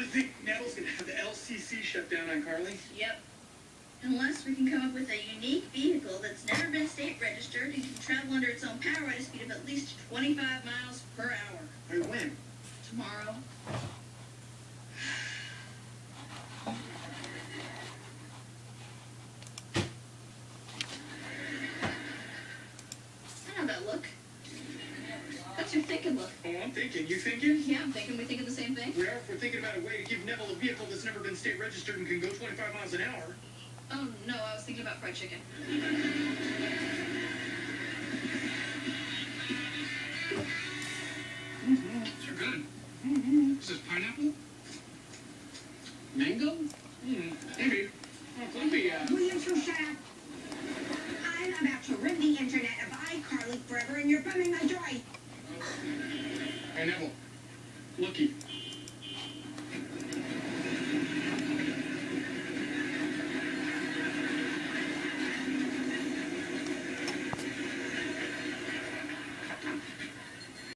think Neville's gonna have the LCC shut down on Carly? Yep. Unless we can come up with a unique vehicle that's never been state registered and can travel under its own power at a speed of at least 25 miles per hour. Or when? Tomorrow. I know that look. What's your thinking look? Oh, I'm thinking. You thinking? Yeah, I'm thinking. We thinking the same thing? We are. If we're thinking about a way to give Neville a vehicle that's never been state registered and can go 25 miles an hour. Oh, no, I was thinking about fried chicken. These are good. This is pineapple? Mango? Maybe. Oh, could be, Will you two shut up? I'm about to rid the internet of iCarly forever, and you're bumming my joy. Hey, Neville. Looky.